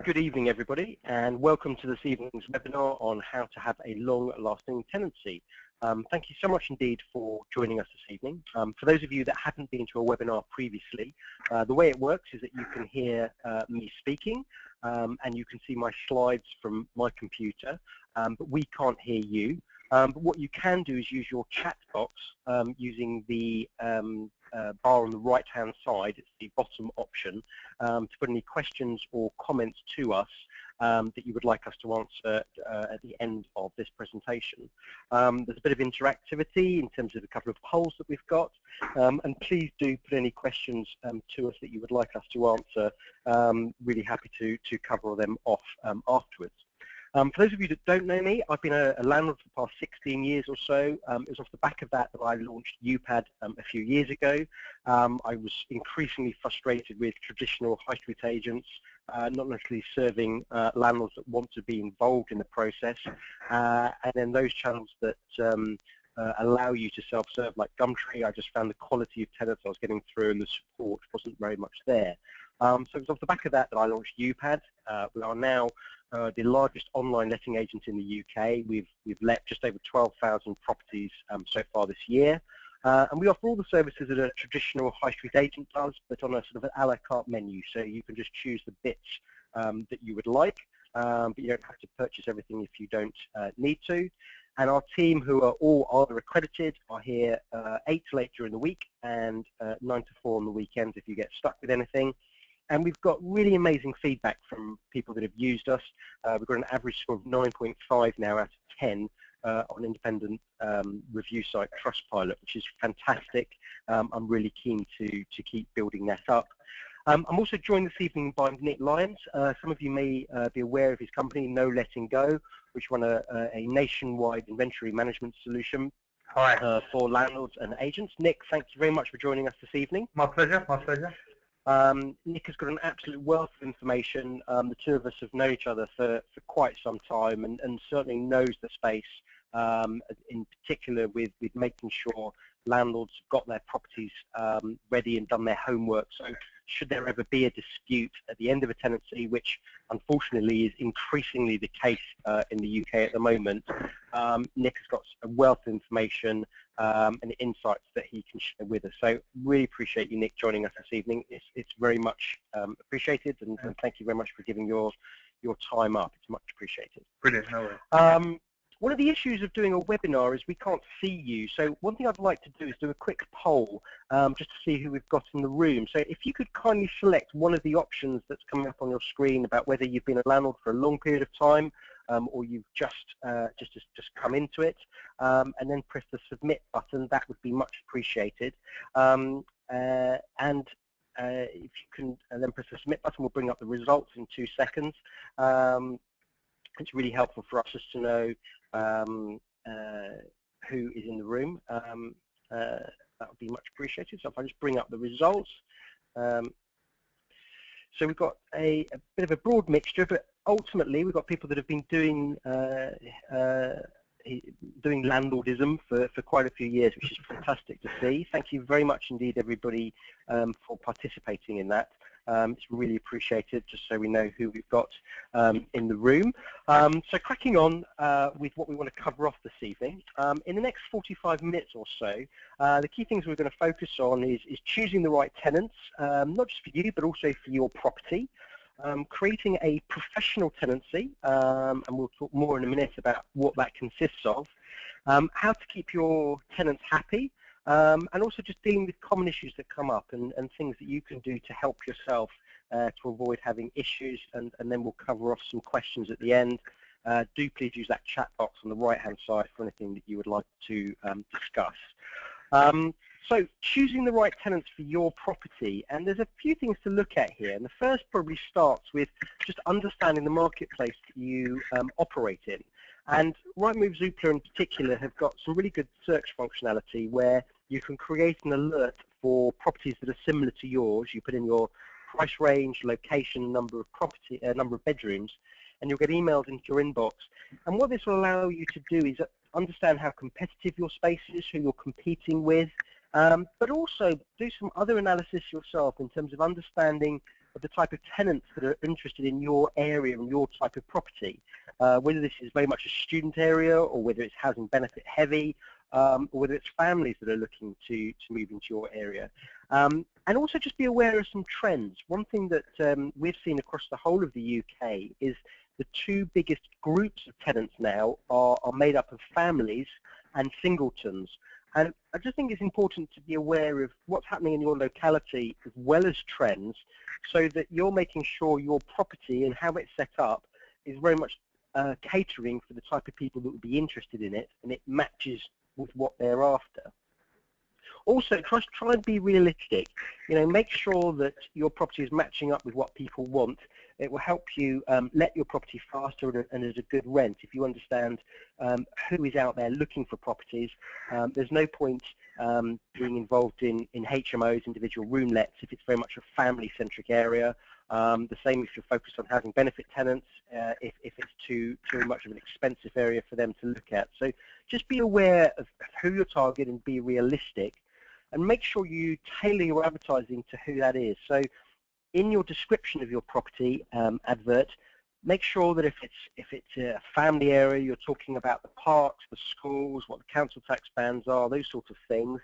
Good evening, everybody, and welcome to this evening's webinar on how to have a long-lasting tenancy. Thank you so much indeed for joining us this evening. For those of you that haven't been to a webinar previously, the way it works is that you can hear me speaking and you can see my slides from my computer, but we can't hear you. But what you can do is use your chat box using the bar on the right-hand side. It's the bottom option to put any questions or comments to us that you would like us to answer at the end of this presentation. There's a bit of interactivity in terms of a couple of polls that we've got, and please do put any questions to us that you would like us to answer. Really happy to cover them off afterwards. For those of you that don't know me, I've been a landlord for the past 16 years or so. It was off the back of that I launched Upad a few years ago. I was increasingly frustrated with traditional high street agents, not necessarily serving landlords that want to be involved in the process, and then those channels that allow you to self-serve like Gumtree. I just found the quality of tenants I was getting through and the support wasn't very much there. So it was off the back of that I launched Upad. We are now the largest online letting agent in the UK. We've let just over 12,000 properties so far this year. And we offer all the services that a traditional high street agent does, but on a sort of an a la carte menu. So you can just choose the bits that you would like, but you don't have to purchase everything if you don't need to. And our team, who are all either accredited, are here 8 till 8 during the week and 9 to 4 on the weekends if you get stuck with anything. And we've got really amazing feedback from people that have used us. We've got an average score of 9.5 now out of 10 on independent review site Trustpilot, which is fantastic. I'm really keen to keep building that up. I'm also joined this evening by Nick Lyons. Some of you may be aware of his company, No Letting Go, which run a nationwide inventory management solution for landlords and agents. Nick, thank you very much for joining us this evening. My pleasure, my pleasure. Nick has got an absolute wealth of information. The two of us have known each other for quite some time and certainly knows the space, in particular with making sure landlords have got their properties ready and done their homework. So should there ever be a dispute at the end of a tenancy, which unfortunately is increasingly the case in the UK at the moment, Nick has got a wealth of information and insights that he can share with us. So really appreciate you, Nick, joining us this evening. It's very much appreciated, and thank you very much for giving your time up. It's much appreciated. Brilliant. No worries. One of the issues of doing a webinar is we can't see you. So one thing I'd like to do is do a quick poll just to see who we've got in the room. So if you could kindly select one of the options that's coming up on your screen about whether you've been a landlord for a long period of time or you've just come into it, and then press the submit button, that would be much appreciated. If you can then press the submit button, we'll bring up the results in 2 seconds. It's really helpful for us just to know who is in the room. That would be much appreciated. So if I just bring up the results. So we've got a bit of a broad mixture, but ultimately we've got people that have been doing landlordism for quite a few years, which is fantastic to see. Thank you very much indeed, everybody, for participating in that. It's really appreciated, just so we know who we've got in the room. So cracking on with what we want to cover off this evening. In the next 45 minutes or so, the key things we're going to focus on is choosing the right tenants, not just for you, but also for your property. Creating a professional tenancy, and we'll talk more in a minute about what that consists of. How to keep your tenants happy. And also just dealing with common issues that come up and things that you can do to help yourself to avoid having issues, and then we'll cover off some questions at the end. Do please use that chat box on the right-hand side for anything that you would like to discuss. So choosing the right tenants for your property, and there's a few things to look at here, and the first probably starts with just understanding the marketplace that you operate in. And Rightmove, Zoopla in particular have got some really good search functionality where you can create an alert for properties that are similar to yours. You put in your price range, location, number of bedrooms, and you'll get emailed into your inbox. And what this will allow you to do is understand how competitive your space is, who you're competing with, but also do some other analysis yourself in terms of understanding of the type of tenants that are interested in your area and your type of property, whether this is very much a student area or whether it's housing benefit heavy, or whether it's families that are looking to move into your area. And also just be aware of some trends. One thing that we've seen across the whole of the UK is the two biggest groups of tenants now are made up of families and singletons. And I just think it's important to be aware of what's happening in your locality as well as trends, so that you're making sure your property and how it's set up is very much catering for the type of people that would be interested in it, and it matches with what they're after. Also, try and be realistic. Make sure that your property is matching up with what people want. It will help you let your property faster and as a good rent. If you understand who is out there looking for properties, there's no point being involved in HMOs, individual room lets, if it's very much a family-centric area. The same if you're focused on housing benefit tenants, if it's too much of an expensive area for them to look at. So just be aware of who you're targeting and be realistic, and make sure you tailor your advertising to who that is. So in your description of your property advert, make sure that if it's a family area, you're talking about the parks, the schools, what the council tax bands are, those sorts of things.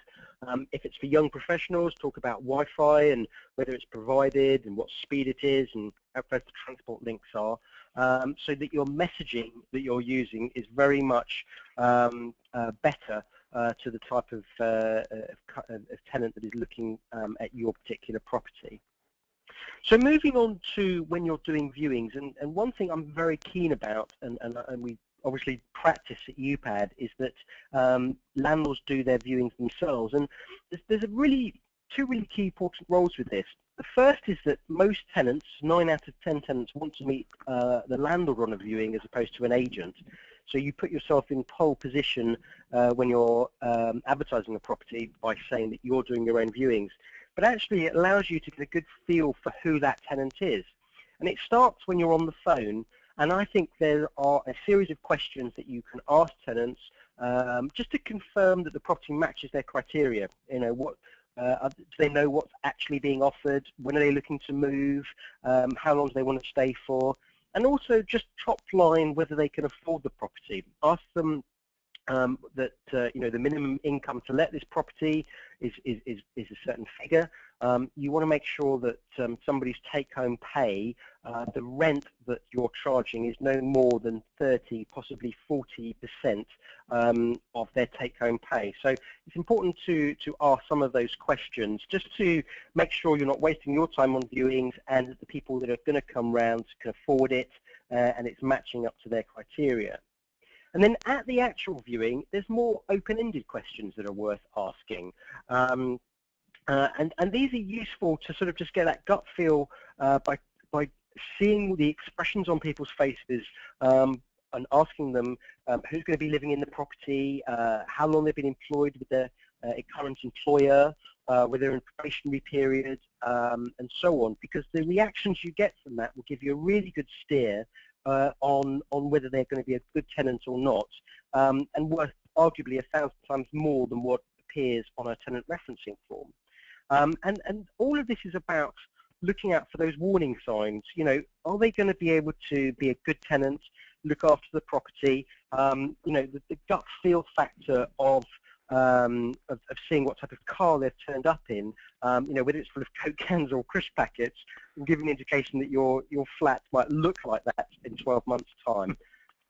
If it's for young professionals, talk about Wi-Fi and whether it's provided and what speed it is and how close the transport links are, so that your messaging that you're using is very much better to the type of tenant that is looking at your particular property. So moving on to when you're doing viewings, and one thing I'm very keen about, and we obviously practice at Upad, is that landlords do their viewings themselves. And there's two really key important roles with this. The first is that most tenants, 9 out of 10 tenants, want to meet the landlord on a viewing as opposed to an agent. So you put yourself in pole position when you're advertising a property by saying that you're doing your own viewings. But actually it allows you to get a good feel for who that tenant is. And it starts when you're on the phone, and I think there are a series of questions that you can ask tenants just to confirm that the property matches their criteria. Do they know what's actually being offered, when are they looking to move, how long do they want to stay for, and also just top line whether they can afford the property. Ask them that the minimum income to let this property is a certain figure. You want to make sure that somebody's take-home pay, the rent that you're charging, is no more than 30, possibly 40% of their take-home pay. So it's important to ask some of those questions just to make sure you're not wasting your time on viewings, and that the people that are going to come round can afford it and it's matching up to their criteria. And then at the actual viewing, there's more open-ended questions that are worth asking. And these are useful to sort of just get that gut feel by seeing the expressions on people's faces and asking them who's going to be living in the property, how long they've been employed with their current employer, whether they're in probationary period, and so on. Because the reactions you get from that will give you a really good steer on whether they're going to be a good tenant or not, and worth arguably 1,000 times more than what appears on a tenant referencing form. And all of this is about looking out for those warning signs. Are they going to be able to be a good tenant, look after the property? The gut feel factor of seeing what type of car they've turned up in, whether it's full of Coke cans or crisp packets, and give an indication that your flat might look like that in 12 months' time.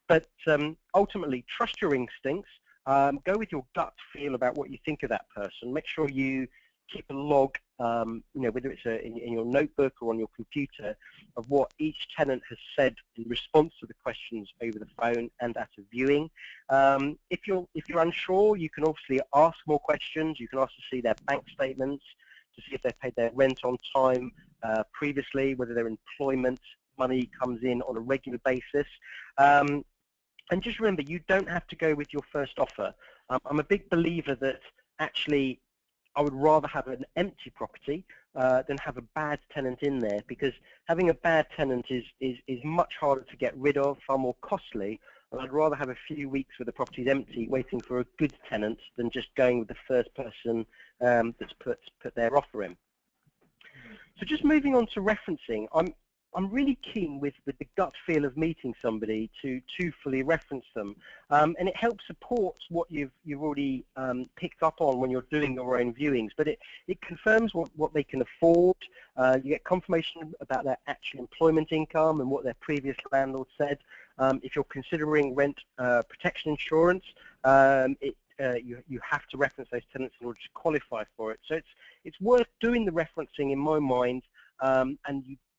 But ultimately, trust your instincts. Go with your gut feel about what you think of that person. Make sure you keep a log, whether it's in your notebook or on your computer, of what each tenant has said in response to the questions over the phone and at a viewing. If you're unsure, you can obviously ask more questions. You can ask to see their bank statements, to see if they've paid their rent on time previously, whether their employment money comes in on a regular basis. And just remember, you don't have to go with your first offer. I'm a big believer that actually I would rather have an empty property than have a bad tenant in there, because having a bad tenant is much harder to get rid of, far more costly, and I'd rather have a few weeks where the property is empty waiting for a good tenant than just going with the first person that's put their offer in. So just moving on to referencing, I'm really keen with the gut feel of meeting somebody to fully reference them, and it helps support what you've already picked up on when you're doing your own viewings. But it confirms what they can afford. You get confirmation about their actual employment income and what their previous landlord said. If you're considering rent protection insurance, you have to reference those tenants in order to qualify for it. So it's worth doing the referencing in my mind, and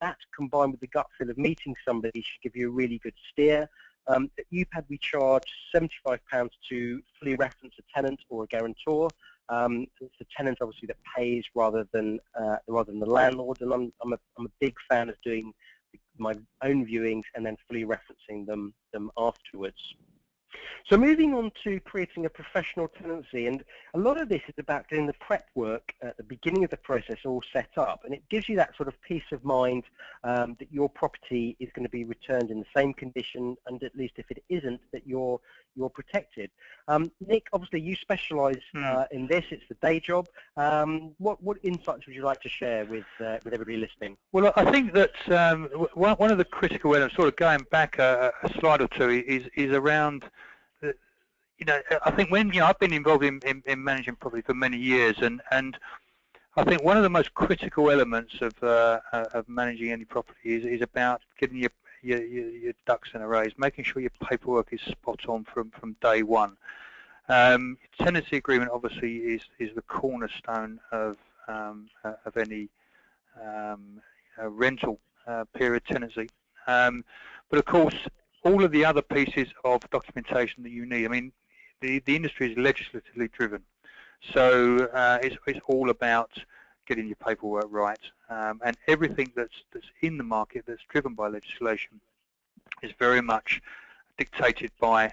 that combined with the gut feel of meeting somebody should give you a really good steer. At Upad we charge £75 to fully reference a tenant or a guarantor. It's the tenant obviously that pays rather than the landlord, and I'm a big fan of doing my own viewings and then fully referencing them afterwards. So moving on to creating a professional tenancy, and a lot of this is about getting the prep work at the beginning of the process all set up, and it gives you that sort of peace of mind that your property is going to be returned in the same condition, and at least if it isn't, that you're protected. Nick, obviously you specialise in this; it's the day job. What insights would you like to share with everybody listening? Well, I think that one of the critical elements, sort of going back a slide or two, is around. I think when I've been involved in managing property for many years, and I think one of the most critical elements of managing any property is about getting your ducks in a row, making sure your paperwork is spot on from day one. Tenancy agreement obviously is the cornerstone of any rental period tenancy, but of course all of the other pieces of documentation that you need. I mean, the industry is legislatively driven, so it's all about getting your paperwork right, and everything that's in the market that's driven by legislation is very much dictated by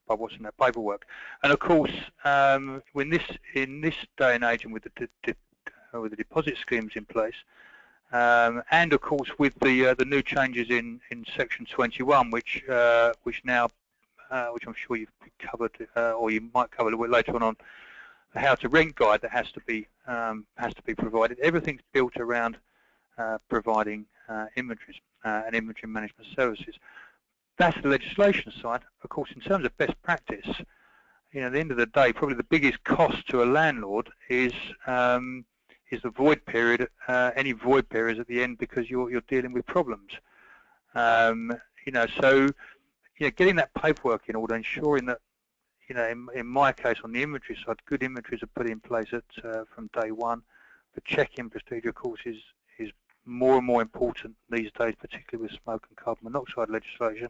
what's in that paperwork. And of course, in this day and age, and with the deposit schemes in place, and of course with the new changes in Section 21, which I'm sure you've covered, or you might cover a little bit later on the how to rent guide that has to be provided. Everything's built around providing inventories and inventory management services. That's the legislation side. Of course, in terms of best practice, at the end of the day, probably the biggest cost to a landlord is the void period. Any void periods at the end, because you're dealing with problems. So getting that paperwork in order, ensuring that in my case on the inventory side, good inventories are put in place from day one. The check-in procedure, of course, is more and more important these days, particularly with smoke and carbon monoxide legislation.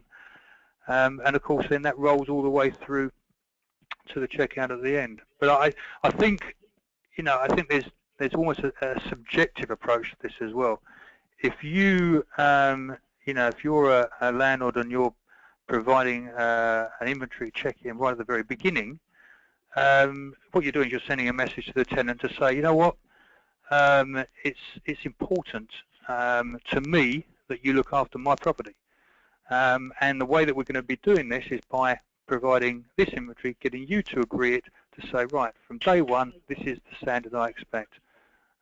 And of course, then that rolls all the way through to the checkout at the end. But I think there's almost a subjective approach to this as well. If you if you're a landlord and you're providing an inventory check-in right at the very beginning, what you're doing is you're sending a message to the tenant to say, you know what, it's important to me that you look after my property, and the way that we're going to be doing this is by providing this inventory, getting you to agree it, to say, right, from day one, this is the standard I expect,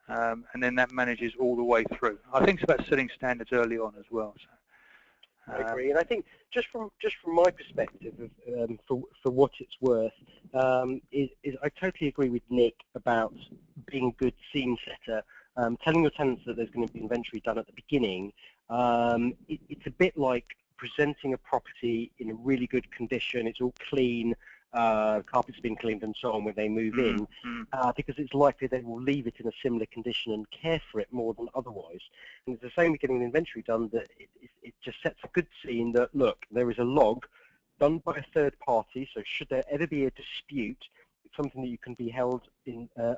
and then that manages all the way through. I think it's about setting standards early on as well. So. I agree, and I think just from my perspective, for what it's worth, is I totally agree with Nick about being a good scene setter. Telling your tenants that there's going to be inventory done at the beginning, it's a bit like presenting a property in a really good condition. It's all clean, carpet's been cleaned and so on when they move in, because it's likely they will leave it in a similar condition and care for it more than otherwise. And it's the same with getting the inventory done, that it just sets a good scene that, look, there is a log done by a third party, so should there ever be a dispute, it's something that you can be held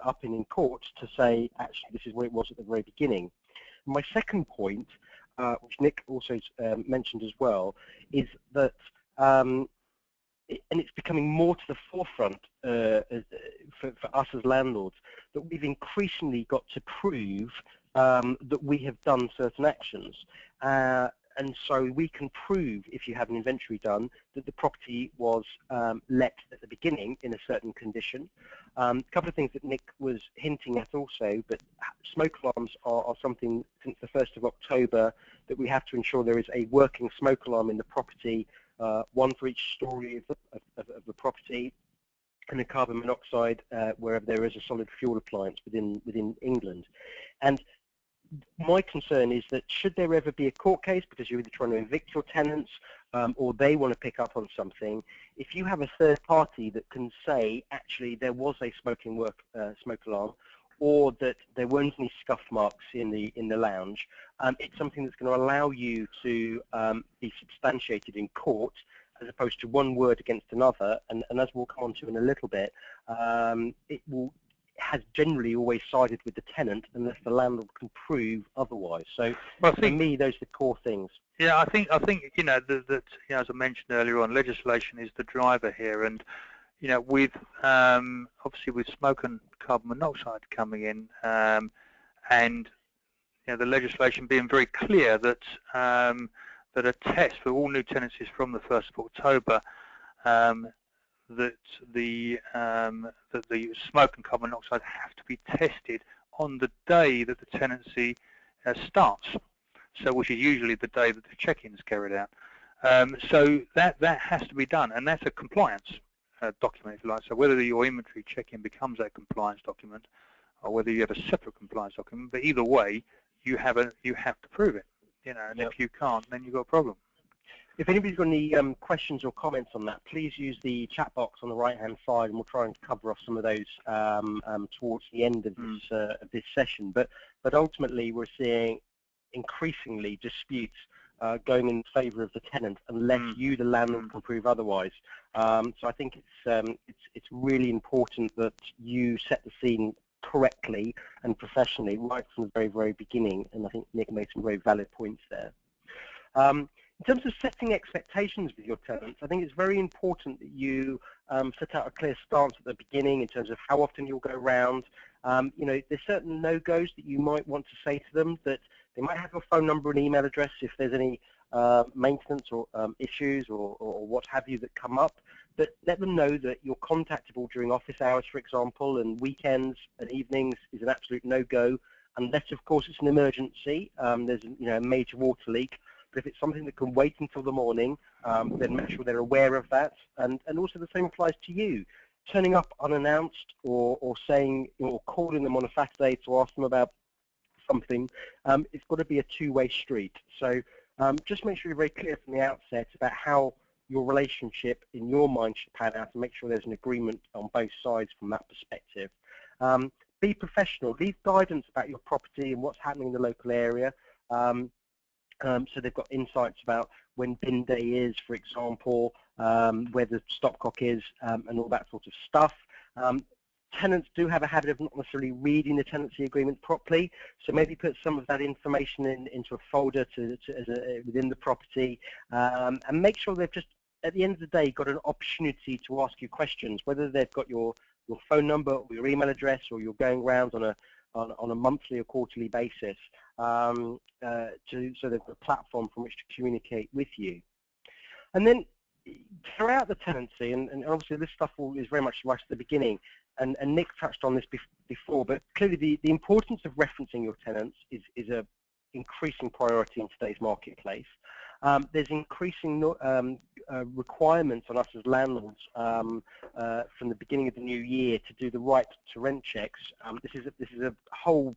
up in court to say, actually, this is what it was at the very beginning. My second point, which Nick also mentioned as well, is that and it's becoming more to the forefront for us as landlords, that we've increasingly got to prove that we have done certain actions. and so we can prove, if you have an inventory done, that the property was let at the beginning in a certain condition. A couple of things that Nick was hinting at also, but smoke alarms are something since the 1st of October that we have to ensure there is a working smoke alarm in the property, one for each story of the property, and a carbon monoxide wherever there is a solid fuel appliance within England. And my concern is that should there ever be a court case because you're either trying to evict your tenants or they want to pick up on something, if you have a third party that can say actually there was a smoke alarm or that there weren't any scuff marks in the lounge, it's something that's going to allow you to be substantiated in court as opposed to one word against another, and as we'll come on to in a little bit, has generally always sided with the tenant unless the landlord can prove otherwise. So well, for me, those are the core things. Yeah, I think you know that as I mentioned earlier on, legislation is the driver here, and you know with obviously with smoke and carbon monoxide coming in, and you know the legislation being very clear that that a test for all new tenancies from the 1st of October. That the smoke and carbon monoxide have to be tested on the day that the tenancy starts, so which is usually the day that the check-in is carried out. So that has to be done, and that's a compliance document, if you like. So whether your inventory check-in becomes a compliance document, or whether you have a separate compliance document, but either way, you have to prove it. You know, and if you can't, then you've got a problem. If anybody's got any questions or comments on that, please use the chat box on the right-hand side, and we'll try and cover off some of those towards the end of this session. But ultimately, we're seeing increasingly disputes going in favour of the tenant unless you, the landlord, can prove otherwise. So I think it's really important that you set the scene correctly and professionally right from the very, very beginning. And I think Nick made some very valid points there. In terms of setting expectations with your tenants, I think it's very important that you set out a clear stance at the beginning in terms of how often you'll go around. You know, there's certain no-goes that you might want to say to them, that they might have your phone number and email address if there's any maintenance or issues or what have you that come up. But let them know that you're contactable during office hours, for example, and weekends and evenings is an absolute no-go, unless, of course, it's an emergency. There's a major water leak. But if it's something that can wait until the morning, then make sure they're aware of that. And also the same applies to you. Turning up unannounced or saying or calling them on a Saturday to ask them about something, it's got to be a two-way street. So just make sure you're very clear from the outset about how your relationship in your mind should pan out, and make sure there's an agreement on both sides from that perspective. Be professional. Leave guidance about your property and what's happening in the local area. So they've got insights about when bin day is, for example, where the stopcock is, and all that sort of stuff. Tenants do have a habit of not necessarily reading the tenancy agreement properly, so maybe put some of that information into a folder within the property, and make sure they've just, at the end of the day, got an opportunity to ask you questions, whether they've got your phone number or your email address, or you're going around on a monthly or quarterly basis, so they've got a platform from which to communicate with you. And then throughout the tenancy, and obviously this stuff is very much right at the beginning, and Nick touched on this before, but clearly the importance of referencing your tenants is a increasing priority in today's marketplace. There's increasing requirements on us as landlords from the beginning of the new year to do the right to rent checks. This is a whole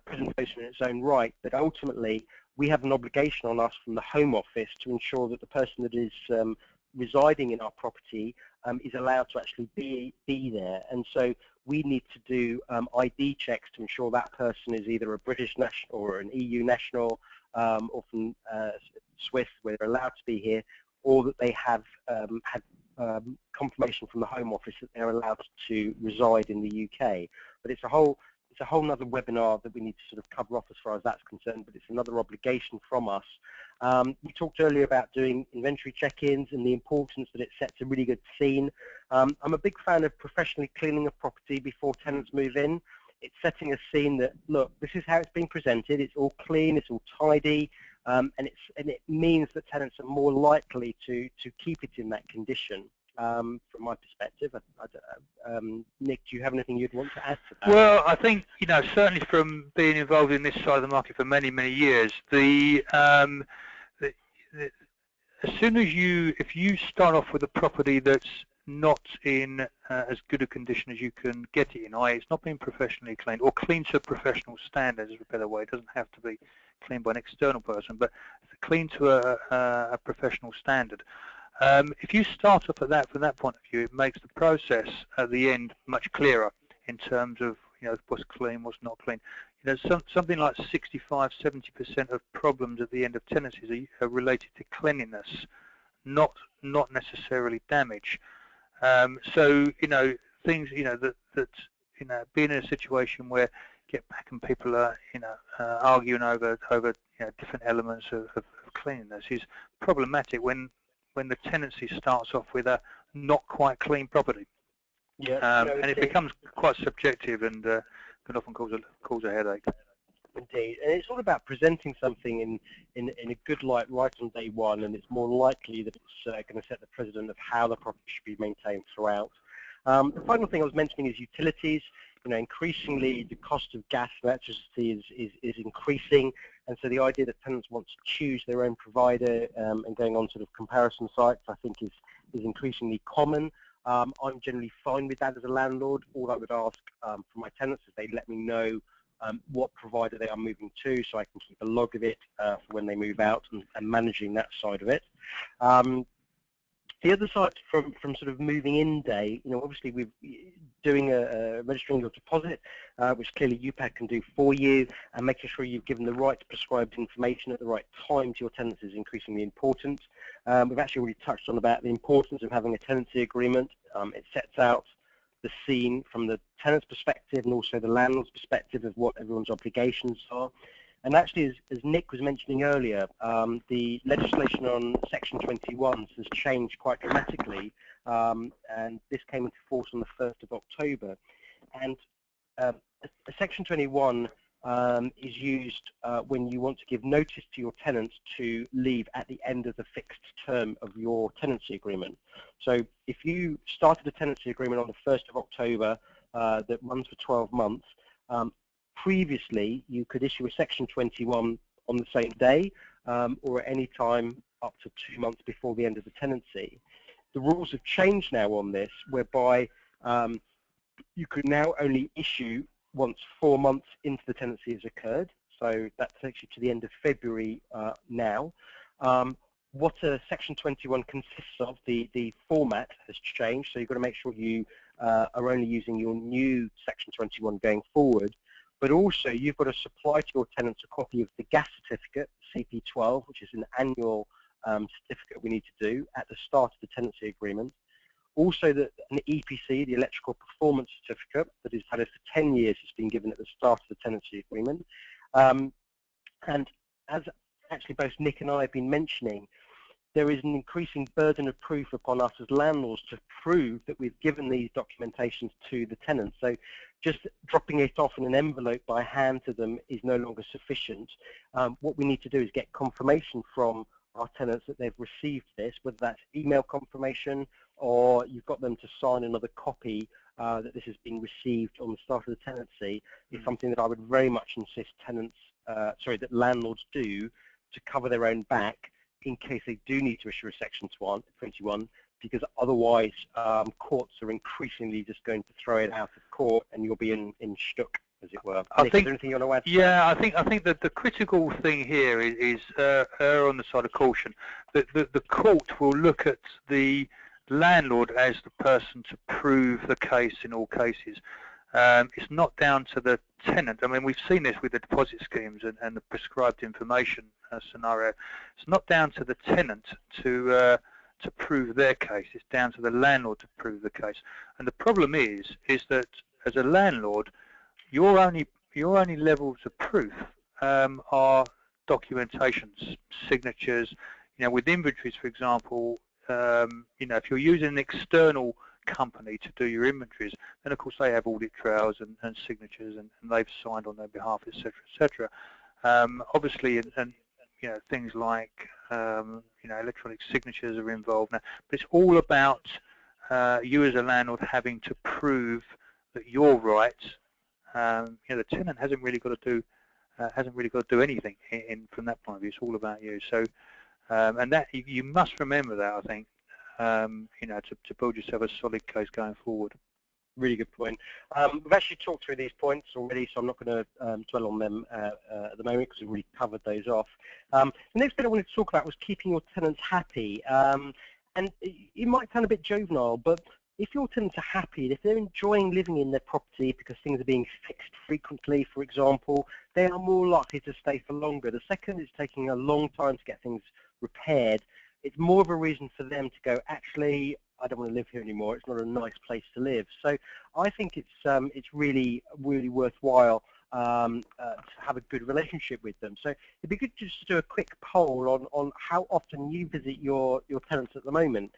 presentation in its own right, but ultimately we have an obligation on us from the Home Office to ensure that the person that is residing in our property is allowed to actually be there, and so we need to do ID checks to ensure that person is either a British national or an EU national, or from Swiss, where they're allowed to be here, or that they have had confirmation from the Home Office that they're allowed to reside in the UK. But it's a whole nother webinar that we need to sort of cover off as far as that's concerned, but it's another obligation from us. We talked earlier about doing inventory check-ins and the importance that it sets a really good scene. I'm a big fan of professionally cleaning a property before tenants move in. It's setting a scene that, look, this is how it's being presented. It's all clean, it's all tidy. and it means that tenants are more likely to keep it in that condition. From my perspective, Nick, do you have anything you'd want to add to that? Well, I think, certainly from being involved in this side of the market for many, many years, as soon as if you start off with a property that's not in as good a condition as you can get it in, i.e. it's not being professionally cleaned or cleaned to professional standards, is a better way. It doesn't have to be cleaned by an external person, but cleaned to a professional standard. If you start off at that from that point of view, it makes the process at the end much clearer in terms of what's clean, what's not clean. Something like 65–70% of problems at the end of tenancies are related to cleanliness, not necessarily damage. So things that being in a situation where get back and people are arguing over different elements of cleanliness is problematic when the tenancy starts off with a not quite clean property. Yeah, and it becomes quite subjective and can often cause a headache. Indeed, and it's all about presenting something in a good light right on day one, and it's more likely that it's going to set the precedent of how the property should be maintained throughout. The final thing I was mentioning is utilities. Increasingly the cost of gas and electricity is increasing, and so the idea that tenants want to choose their own provider and going on sort of comparison sites, I think is increasingly common. I'm generally fine with that as a landlord. All I would ask for my tenants is they let me know what provider they are moving to, so I can keep a log of it for when they move out and managing that side of it. The other side from sort of moving in day, obviously we're doing a registering your deposit, which clearly Upad can do for you, and making sure you've given the right prescribed information at the right time to your tenants is increasingly important. We've actually already touched on about the importance of having a tenancy agreement. It sets out the scene from the tenant's perspective and also the landlord's perspective of what everyone's obligations are. And actually, as Nick was mentioning earlier, the legislation on Section 21 has changed quite dramatically, and this came into force on the 1st of October. And Section 21 is used when you want to give notice to your tenants to leave at the end of the fixed term of your tenancy agreement. So if you started a tenancy agreement on the 1st of October that runs for 12 months, previously you could issue a Section 21 on the same day or at any time up to 2 months before the end of the tenancy. The rules have changed now on this, whereby you could now only issue once 4 months into the tenancy has occurred. So that takes you to the end of February now. What a Section 21 consists of, the format has changed, so you've got to make sure you are only using your new Section 21 going forward. But also you've got to supply to your tenants a copy of the gas certificate, CP12, which is an annual certificate we need to do at the start of the tenancy agreement. Also an EPC, the electrical performance certificate, that is valid for 10 years, has been given at the start of the tenancy agreement. And as actually both Nick and I have been mentioning, there is an increasing burden of proof upon us as landlords to prove that we've given these documentations to the tenants. So just dropping it off in an envelope by hand to them is no longer sufficient. What we need to do is get confirmation from our tenants that they've received this, whether that's email confirmation or you've got them to sign another copy that this has been received on the start of the tenancy, is something that I would very much insist that landlords do to cover their own back in case they do need to issue a Section 21, because otherwise courts are increasingly just going to throw it out of court and you'll be in stuck, as it were. Nick, is there anything you want to add to that? Yeah, I think that the critical thing here is err on the side of caution. The court will look at the landlord as the person to prove the case in all cases. It's not down to the tenant. I mean, we've seen this with the deposit schemes and the prescribed information scenario. It's not down to the tenant to prove their case. It's down to the landlord to prove the case. And the problem is that as a landlord, your only levels of proof are documentations, signatures. With inventories, for example, if you're using an external company to do your inventories, then of course they have audit trails and signatures and they've signed on their behalf, etc., etc. Obviously, and things like electronic signatures are involved now, but it's all about you as a landlord having to prove that you're right. The tenant hasn't really got to do anything from that point of view. It's all about you. So, and that you must remember that, I think, to build yourself a solid case going forward. Really good point. We've actually talked through these points already, so I'm not going to dwell on them at the moment because we've already covered those off. The next bit I wanted to talk about was keeping your tenants happy. And it might sound a bit juvenile, but if your tenants are happy, if they're enjoying living in their property because things are being fixed frequently, for example, they are more likely to stay for longer. The second it's taking a long time to get things repaired, it's more of a reason for them to go, actually, I don't want to live here anymore. It's not a nice place to live. So I think it's really worthwhile to have a good relationship with them. So it'd be good just to do a quick poll on how often you visit your tenants at the moment.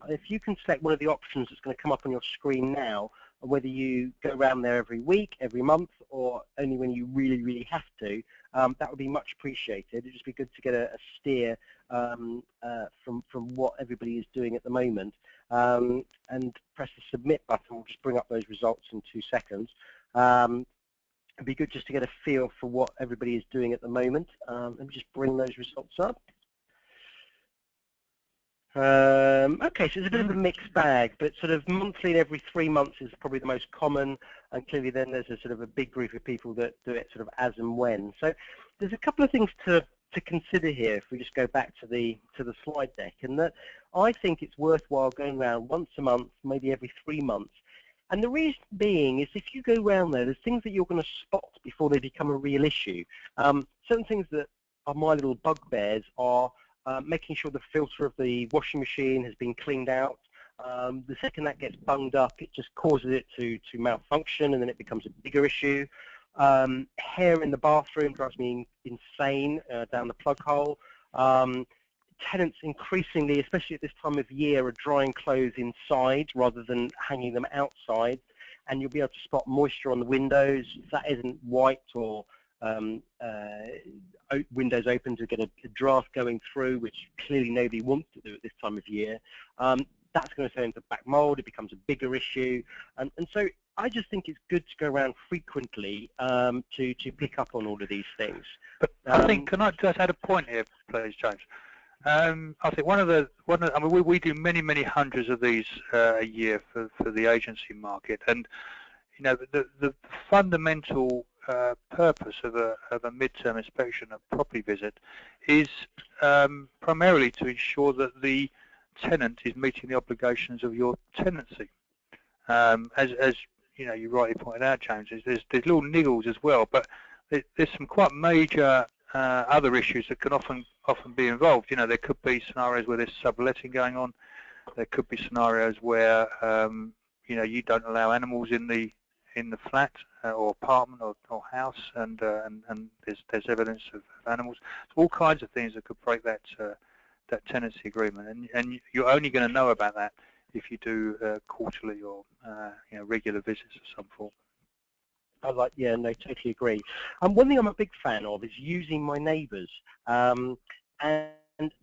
If you can select one of the options that's going to come up on your screen now, whether you go around there every week, every month, or only when you really have to, that would be much appreciated. It'd just be good to get a steer from what everybody is doing at the moment. And press the submit button. We'll just bring up those results in 2 seconds. It'd be good just to get a feel for what everybody is doing at the moment. Let me just bring those results up. Okay, so it's a bit of a mixed bag, but sort of monthly and every 3 months is probably the most common, and clearly then there's a sort of a big group of people that do it sort of as and when. So there's a couple of things to consider here if we just go back to the slide deck, and that I think it's worthwhile going around once a month, maybe every 3 months. And the reason being is if you go around there's things that you're going to spot before they become a real issue. Certain things that are my little bugbears are making sure the filter of the washing machine has been cleaned out. The second that gets bunged up, it just causes it to malfunction, and then it becomes a bigger issue. Hair in the bathroom drives me insane down the plug hole. Tenants increasingly, especially at this time of year, are drying clothes inside rather than hanging them outside, and you'll be able to spot moisture on the windows. If that isn't white or windows open to get a draft going through, which clearly nobody wants to do at this time of year, that's going to turn into black mold. It becomes a bigger issue, and so I just think it's good to go around frequently to pick up on all of these things. But I think, can I just add a point here, please, James? I think I mean, we do many hundreds of these a year for the agency market, and the fundamental purpose of a mid-term inspection, a property visit, is primarily to ensure that the tenant is meeting the obligations of your tenancy. As you rightly pointed out, James, there's little niggles as well, but there's some quite major other issues that can often be involved. There could be scenarios where there's subletting going on. There could be scenarios where you don't allow animals in the flat or apartment or house, and there's evidence of animals. So all kinds of things that could break that tenancy agreement, and you're only going to know about that if you do quarterly or regular visits of some form. Yeah, no, totally agree. One thing I'm a big fan of is using my neighbours. And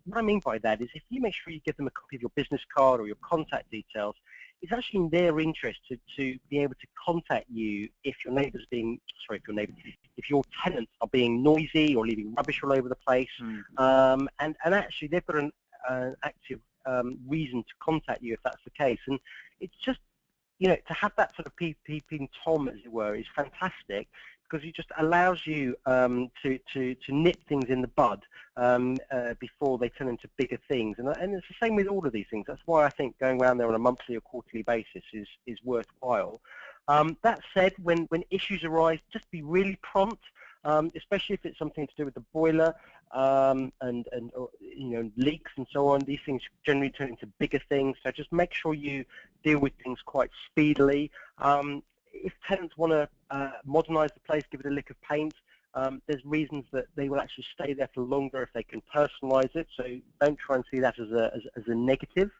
what I mean by that is if you make sure you give them a copy of your business card or your contact details, it's actually in their interest to be able to contact you if your neighbours if your tenants are being noisy or leaving rubbish all over the place. And actually they've got an active reason to contact you if that's the case. And it's just, to have that sort of peeping Tom, as it were, is fantastic, because it just allows you to nip things in the bud before they turn into bigger things. And it's the same with all of these things. That's why I think going around there on a monthly or quarterly basis is worthwhile. That said, when issues arise, just be really prompt, especially if it's something to do with the boiler and leaks and so on. These things generally turn into bigger things, so just make sure you deal with things quite speedily. If tenants want to modernise the place, give it a lick of paint, there's reasons that they will actually stay there for longer if they can personalise it, so don't try and see that as a negative.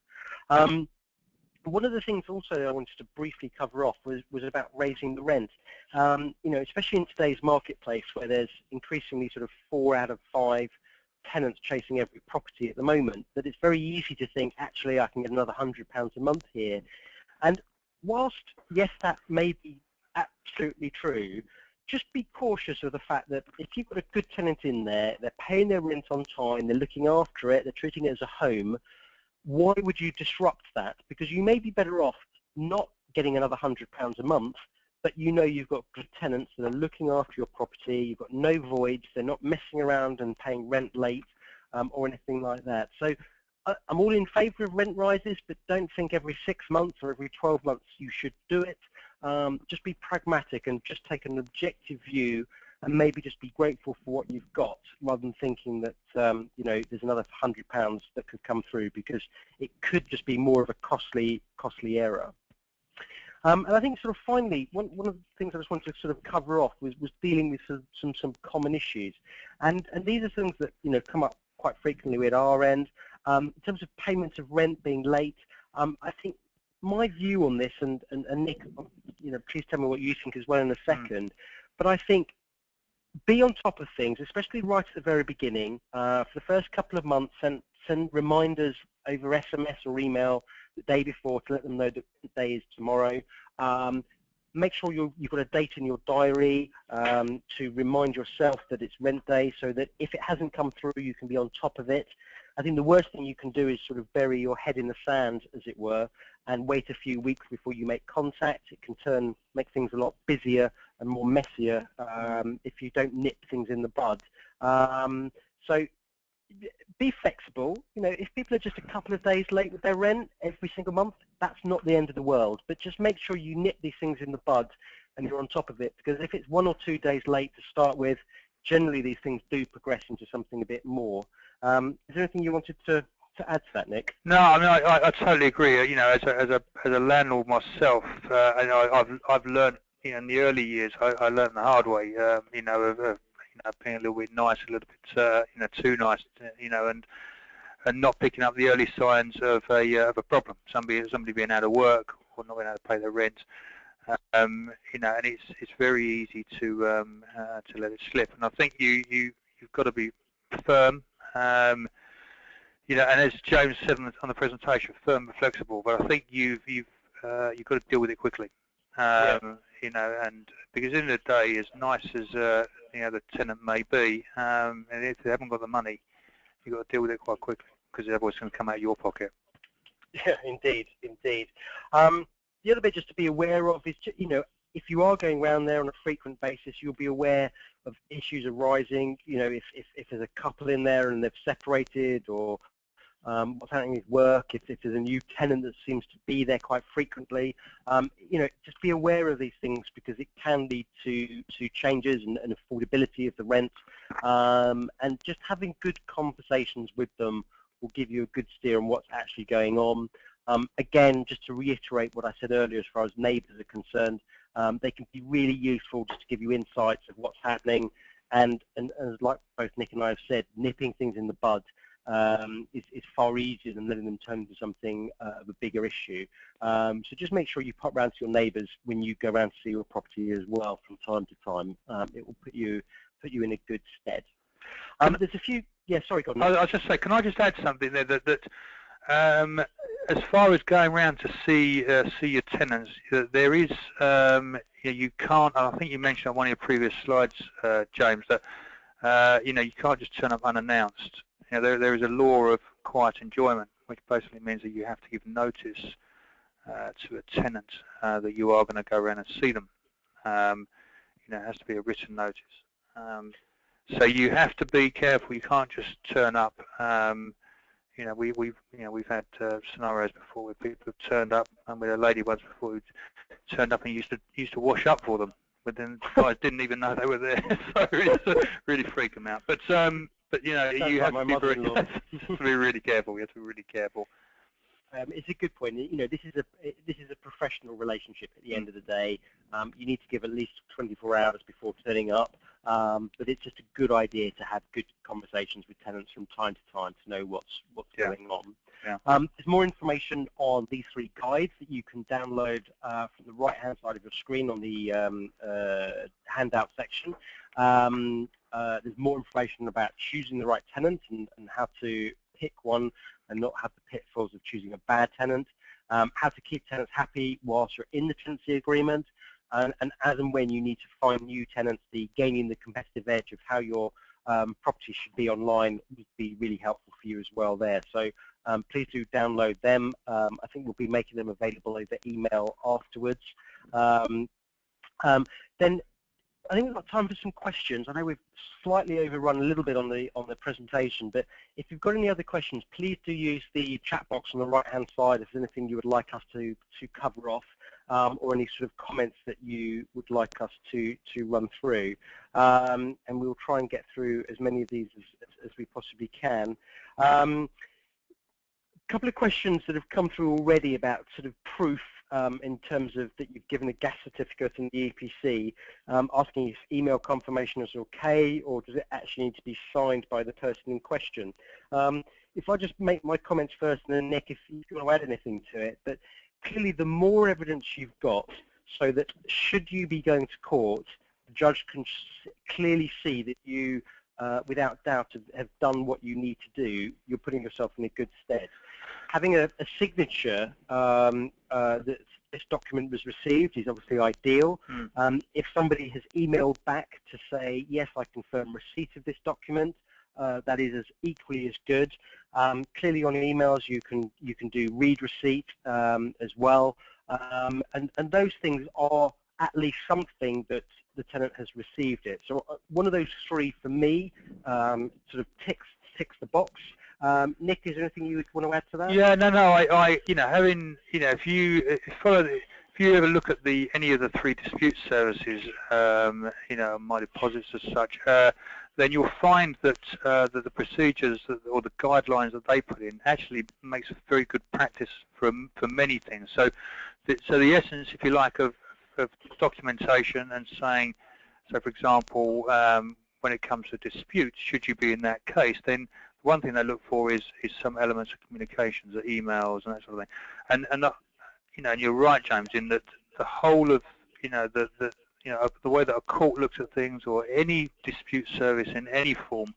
One of the things also I wanted to briefly cover off was about raising the rent. Especially in today's marketplace where there's increasingly sort of 4 out of 5 tenants chasing every property at the moment that it's very easy to think, actually, I can get another £100 a month here. And whilst, yes, that may be absolutely true, just be cautious of the fact that if you've got a good tenant in there, they're paying their rent on time, they're looking after it, they're treating it as a home, why would you disrupt that? Because you may be better off not getting another £100 a month, but you know you've got good tenants that are looking after your property, you've got no voids, they're not messing around and paying rent late or anything like that. So I'm all in favour of rent rises, but don't think every 6 months or every 12 months you should do it. Just be pragmatic and just take an objective view and maybe just be grateful for what you've got rather than thinking that you know, there's another £100 that could come through, because it could just be more of a costly error. And I think sort of finally, one of the things I just wanted to sort of cover off was dealing with some common issues. And these are things that, you know, come up quite frequently at our end. In terms of payments of rent being late, I think my view on this, and Nick, you know, please tell me what you think as well in a second, but I think be on top of things, especially right at the very beginning. For the first couple of months, send reminders over SMS or email the day before to let them know that the day is tomorrow. Make sure you've got a date in your diary to remind yourself that it's rent day, so that if it hasn't come through, you can be on top of it. I think the worst thing you can do is sort of bury your head in the sand, as it were, and wait a few weeks before you make contact. It can make things a lot busier and more messier if you don't nip things in the bud. So be flexible. You know, if people are just a couple of days late with their rent every single month, that's not the end of the world. But just make sure you nip these things in the bud and you're on top of it, because if it's 1 or 2 days late to start with, generally these things do progress into something a bit more. Is there anything you wanted to add to that, Nick? No, I mean, I totally agree. You know, as a landlord myself, and I've learned, you know, in the early years, I learned the hard way. You know, of being a little bit nice, a little bit, you know, too nice, you know, and not picking up the early signs of a problem. Somebody being out of work or not being able to pay their rent. You know, and it's very easy to let it slip. And I think you've got to be firm. You know, and as James said on the presentation, firm and flexible. But I think you've got to deal with it quickly. You know, and because in the day, as nice as you know, the tenant may be, and if they haven't got the money, you've got to deal with it quite quickly, because otherwise it's going to come out of your pocket. Yeah, indeed. The other bit just to be aware of is, you know, if you are going around there on a frequent basis, you'll be aware of issues arising. You know, if there's a couple in there and they've separated, or what's happening with work, if there's a new tenant that seems to be there quite frequently, you know, just be aware of these things, because it can lead to changes and affordability of the rent, and just having good conversations with them will give you a good steer on what's actually going on. Again, just to reiterate what I said earlier as far as neighbours are concerned, they can be really useful just to give you insights of what's happening, and as like both Nick and I have said, nipping things in the bud is far easier than letting them turn into something of a bigger issue. So just make sure you pop round to your neighbours when you go around to see your property as well from time to time. It will put you in a good stead. There's a few. Yeah, sorry, go on. I was just say, can I just add something there that as far as going around to see your tenants, there is you can't. I think you mentioned on one of your previous slides, James, that you know, you can't just turn up unannounced. You know, there is a law of quiet enjoyment, which basically means that you have to give notice to a tenant that you are going to go around and see them. You know, it has to be a written notice. So you have to be careful. You can't just turn up. You know, we've had scenarios before where people have turned up, and we had a lady once before who turned up and used to wash up for them, but then the guys didn't even know they were there. So it's really freak them out. But you know, you have to be really careful. You have to be really careful. It's a good point. You know, this is a professional relationship at the end of the day. You need to give at least 24 hours before turning up, but it's just a good idea to have good conversations with tenants from time to time to know what's going on. Yeah. There's more information on these 3 guides that you can download from the right-hand side of your screen on the handout section. There's more information about choosing the right tenant and how to pick one and not have the pitfalls of choosing a bad tenant, how to keep tenants happy whilst you're in the tenancy agreement, and as and when you need to find new tenants, gaining the competitive edge of how your property should be online would be really helpful for you as well there. So please do download them. I think we'll be making them available over email afterwards. Then I think we've got time for some questions. I know we've slightly overrun a little bit on the presentation, but if you've got any other questions, please do use the chat box on the right-hand side if there's anything you would like us to cover off, or any sort of comments that you would like us to run through. And we'll try and get through as many of these as we possibly can. A couple of questions that have come through already about sort of proof in terms of that you've given a gas certificate in the EPC, asking if email confirmation is okay, or does it actually need to be signed by the person in question? If I just make my comments first, and then Nick, if you want to add anything to it, but clearly the more evidence you've got, so that should you be going to court, the judge can clearly see that you, without doubt, have done what you need to do, you're putting yourself in a good stead. Having a signature that this document was received is obviously ideal. If somebody has emailed back to say, yes, I confirm receipt of this document, that is as equally as good. Clearly on emails you can do read receipt as well, and those things are at least something that the tenant has received it. So one of those 3 for me sort of ticks the box. Nick, is there anything you would want to add to that? Yeah, no, I you know, having, you know, if you ever look at any of the 3 dispute services, you know, my deposits as such, then you'll find that the procedures or the guidelines that they put in actually makes a very good practice for many things. So the essence, if you like, of documentation and saying, so for example, when it comes to disputes, should you be in that case, then one thing they look for is some elements of communications, or emails and that sort of thing. And you know, and you're right, James, in that the whole of, you know, the way that a court looks at things, or any dispute service in any form,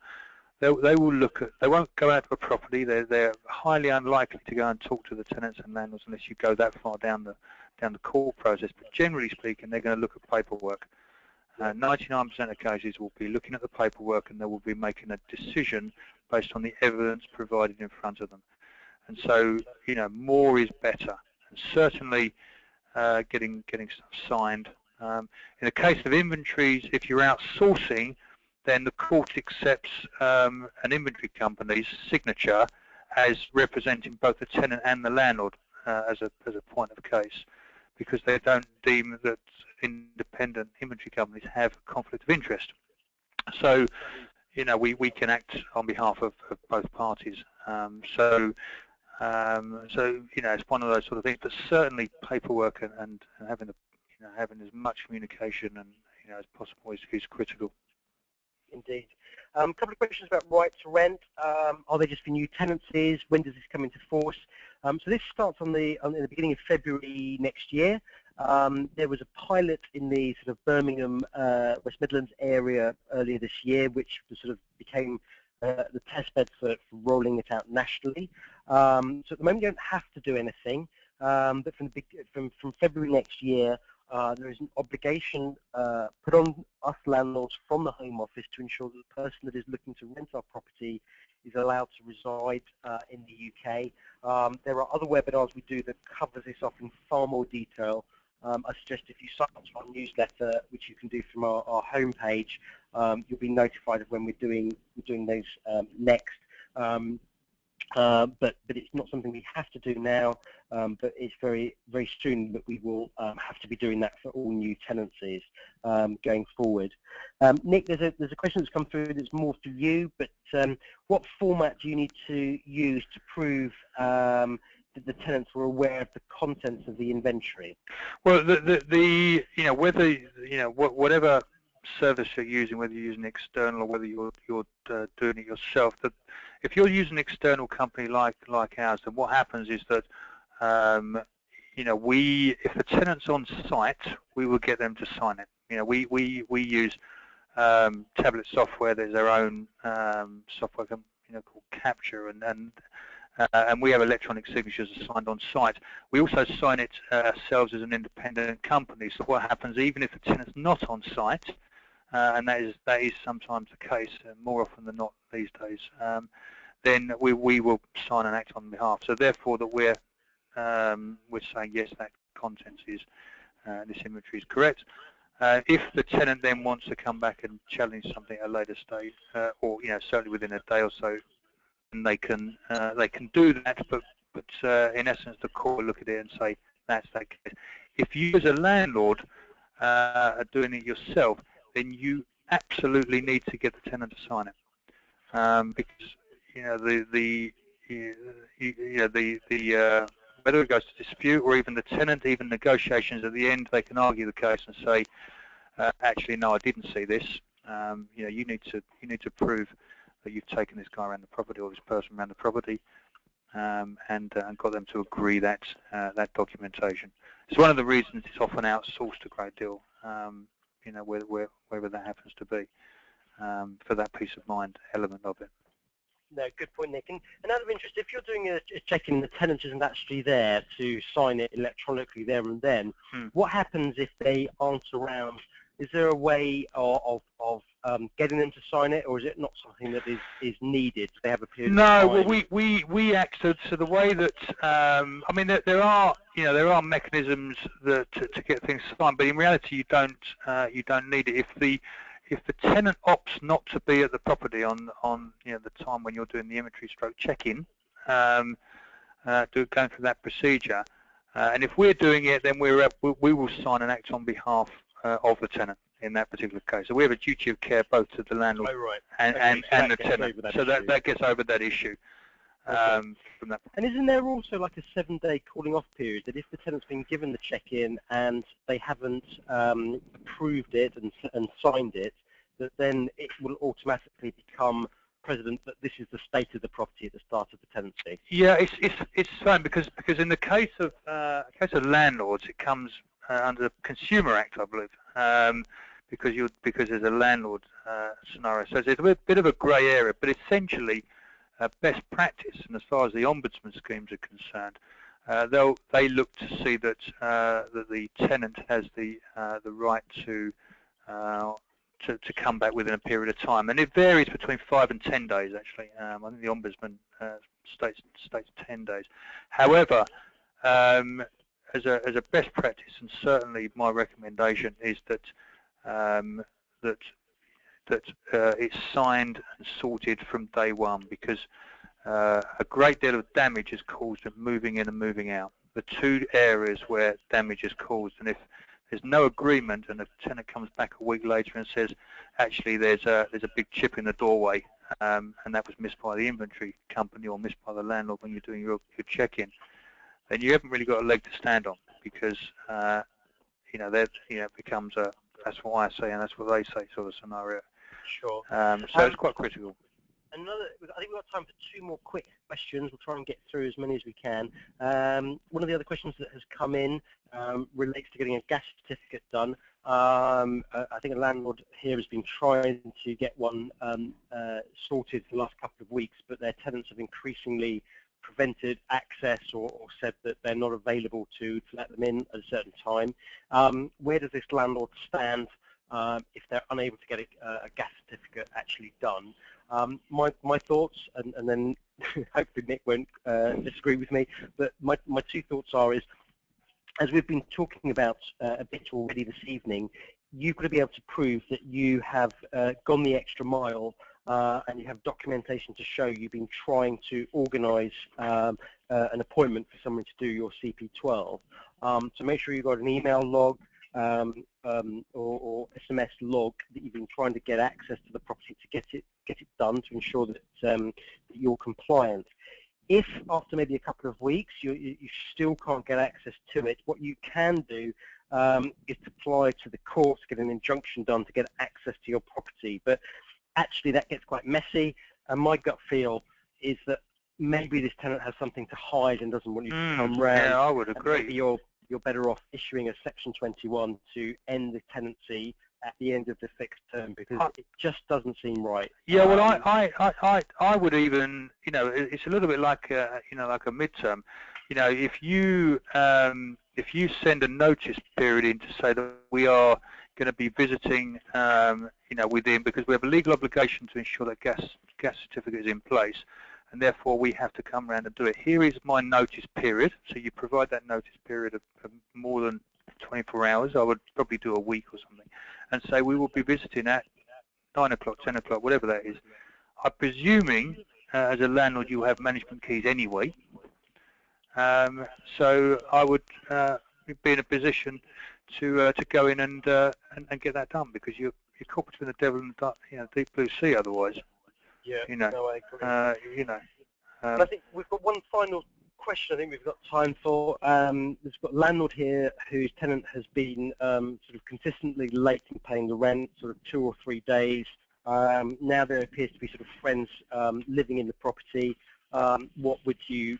they will look at, they won't go out to a property. They're highly unlikely to go and talk to the tenants and landlords unless you go that far down the court process. But generally speaking, they're going to look at paperwork. 99% of cases will be looking at the paperwork, and they will be making a decision based on the evidence provided in front of them. And so, you know, more is better. And certainly getting stuff signed. In the case of inventories, if you're outsourcing, then the court accepts an inventory company's signature as representing both the tenant and the landlord as a point of case, because they don't deem that independent inventory companies have a conflict of interest. So, you know, we can act on behalf of both parties. So you know, it's one of those sort of things. But certainly, paperwork and having having as much communication and, you know, as possible is critical. Indeed. A couple of questions about right to rent. Are they just for new tenancies? When does this come into force? So this starts in the beginning of February next year. There was a pilot in the sort of Birmingham, West Midlands area earlier this year, which sort of became the test bed for rolling it out nationally. So at the moment, you don't have to do anything, but from February next year, there is an obligation put on us landlords from the Home Office to ensure that the person that is looking to rent our property is allowed to reside in the UK. There are other webinars we do that cover this off in far more detail. I suggest if you sign up to our newsletter, which you can do from our homepage, you'll be notified of when we're doing those next. But it's not something we have to do now, but it's very, very soon that we will have to be doing that for all new tenancies going forward. Nick, there's a question that's come through that's more for you, but what format do you need to use to prove that the tenants were aware of the contents of the inventory? Well, whatever service you're using, whether you're using external or whether you're doing it yourself, that if you're using an external company like ours, then what happens is that if the tenant's on site, we will get them to sign it. We use tablet software. There's our own software called Capture, and we have electronic signatures assigned on site. We also sign it ourselves as an independent company. So what happens, even if the tenant's not on site, and that is sometimes the case, more often than not these days, then we will sign an act on behalf. So therefore, that we're saying yes, that content is this inventory is correct. If the tenant then wants to come back and challenge something at a later stage, or certainly within a day or so, and they can do that, but in essence the court will look at it and say that's that case. If you as a landlord are doing it yourself, then you absolutely need to get the tenant to sign it, because whether it goes to dispute or even the tenant, even negotiations at the end, they can argue the case and say, actually no, I didn't see this. You need to prove that you've taken this guy around the property or this person around the property, and got them to agree that documentation. It's one of the reasons it's often outsourced a great deal, wherever that happens to be, for that peace of mind element of it. No, good point, Nick. And out of interest, if you're doing a check-in, the tenant isn't actually there to sign it electronically there and then, what happens if they aren't around? Is there a way of getting them to sign it, or is it not something that is needed? Do they have a period of time? No, well, we act so the way that there are mechanisms to get things signed, but in reality you don't need it. If the tenant opts not to be at the property on the time when you're doing the inventory stroke check-in, going through that procedure, and if we're doing it, then we will sign an act on behalf of the tenant in that particular case. So we have a duty of care both to the landlord and the tenant. So that gets over that issue. From that. And isn't there also like a 7-day calling off period that if the tenant's been given the check-in and they haven't approved it and signed it, that then it will automatically become precedent that this is the state of the property at the start of the tenancy? Yeah, it's fine because in the case of landlords, it comes under the Consumer Act, I believe, because there's a landlord scenario. So there's a bit of a grey area, but essentially best practice, and as far as the ombudsman schemes are concerned, they look to see that the tenant has the right to come back within a period of time, and it varies between 5 and 10 days actually. I think the ombudsman states 10 days. However, as a best practice, and certainly my recommendation is that it's signed and sorted from day one, because a great deal of damage is caused at moving in and moving out. The two areas where damage is caused, and if there's no agreement and the tenant comes back a week later and says, actually there's a big chip in the doorway, and that was missed by the inventory company or missed by the landlord when you're doing your check-in, then you haven't really got a leg to stand on, because it becomes a that's what I say and that's what they say sort of scenario. Sure. So it's quite critical. I think we've got time for 2 more quick questions. We'll try and get through as many as we can. One of the other questions that has come in relates to getting a gas certificate done. I think a landlord here has been trying to get one sorted for the last couple of weeks, but their tenants have increasingly prevented access or said that they're not available to let them in at a certain time. Where does this landlord stand if they're unable to get a gas certificate actually done? My thoughts, and then hopefully Nick won't disagree with me, but my 2 thoughts are, as we've been talking about a bit already this evening, you've got to be able to prove that you have gone the extra mile and you have documentation to show you've been trying to organise an appointment for someone to do your CP12. So make sure you've got an email log or SMS log that you've been trying to get access to the property to get it done, to ensure that you're compliant. If after maybe a couple of weeks you still can't get access to it, what you can do is to apply to the court to get an injunction done to get access to your property. But actually that gets quite messy, and my gut feel is that maybe this tenant has something to hide and doesn't want you to come round. Yeah, I would agree. Maybe you're better off issuing a Section 21 to end the tenancy at the end of the fixed term, because it just doesn't seem right. Yeah, well, I would even, it's a little bit like like a midterm. If you send a notice period in to say that we are going to be visiting, within, because we have a legal obligation to ensure that gas certificate is in place, and therefore we have to come around and do it. Here is my notice period. So you provide that notice period of more than 24 hours. I would probably do a week or something, and say we will be visiting at 9 o'clock, 10 o'clock, whatever that is. I'm presuming, as a landlord, you will have management keys anyway. So I would be in a position to go in and get that done, because you're caught between the devil and the deep blue sea otherwise. Yeah, no, I agree. And I think we've got one final question I think we've got time for. We've got a landlord here whose tenant has been sort of consistently late in paying the rent, sort of 2 or 3 days. Now there appears to be sort of friends living in the property. What would you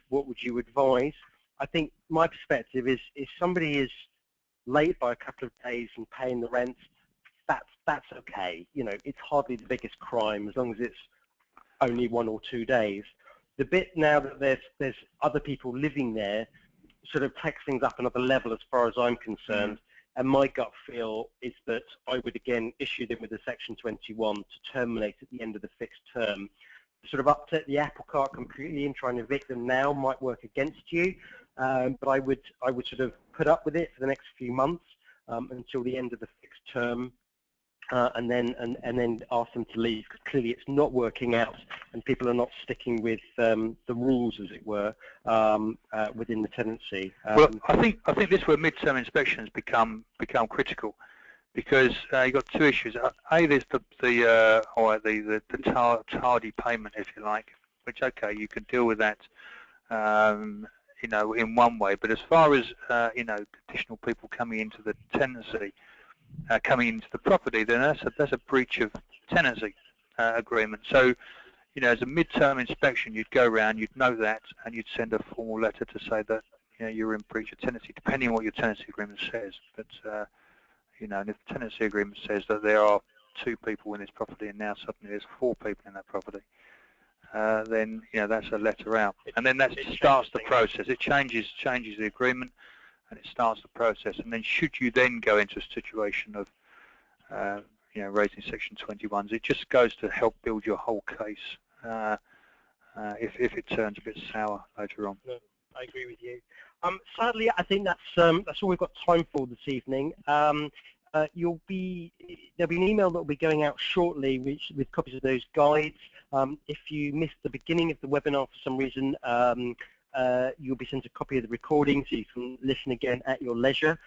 advise? I think my perspective is if somebody is late by a couple of days and paying the rent, that's okay. It's hardly the biggest crime as long as it's only 1 or 2 days. The bit now that there's other people living there sort of takes things up another level as far as I'm concerned. And my gut feel is that I would again issue them with a Section 21 to terminate at the end of the fixed term. Sort of upset the apple cart completely and try and evict them now might work against you. But I would sort of put up with it for the next few months until the end of the fixed term. And then ask them to leave, because clearly it's not working out and people are not sticking with the rules, as it were, within the tenancy. Well, I think this where midterm inspections become critical, because you've got 2 issues. A, there's the tardy payment, if you like, which okay, you can deal with that, in one way. But as far as additional people coming into the tenancy. Coming into the property, then that's a breach of tenancy agreement. So, as a midterm inspection, you'd go around, you'd note that, and you'd send a formal letter to say that you're in breach of tenancy, depending on what your tenancy agreement says. But and if the tenancy agreement says that there are 2 people in this property, and now suddenly there's 4 people in that property, then that's a letter out, and then that starts the process. It changes the agreement. And it starts the process, and then should you then go into a situation of, raising Section 21s, it just goes to help build your whole case if it turns a bit sour later on. No, I agree with you. Sadly, I think that's all we've got time for this evening. There'll be an email that will be going out shortly with copies of those guides. If you missed the beginning of the webinar for some reason, you'll be sent a copy of the recording so you can listen again at your leisure.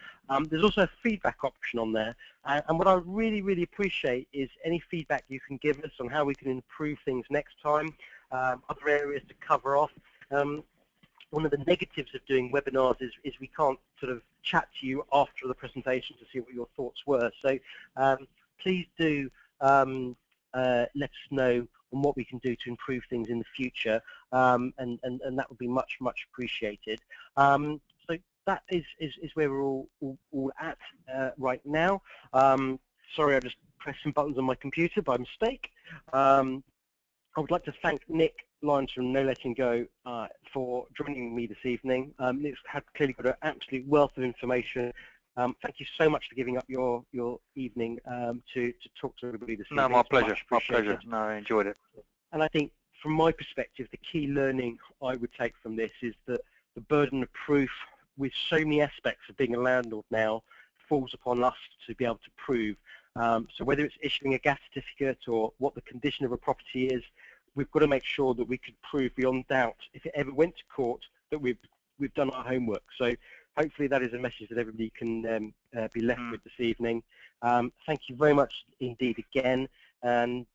There's also a feedback option on there, and what I really, really appreciate is any feedback you can give us on how we can improve things next time, other areas to cover off. One of the negatives of doing webinars is we can't sort of chat to you after the presentation to see what your thoughts were. So please do let us know on what we can do to improve things in the future, and that would be much, much appreciated. So that is where we're all at right now. Sorry, I just pressed some buttons on my computer by mistake. I would like to thank Nick Lyons from No Letting Go for joining me this evening. Nick's clearly got an absolute wealth of information. Thank you so much for giving up your evening to talk to everybody this evening. No, my pleasure. My pleasure. No, I enjoyed it. And I think, from my perspective, the key learning I would take from this is that the burden of proof, with so many aspects of being a landlord now, falls upon us to be able to prove. So whether it's issuing a gas certificate or what the condition of a property is, we've got to make sure that we could prove beyond doubt, if it ever went to court, that we've done our homework. So hopefully that is a message that everybody can be left with this evening. Thank you very much indeed again, and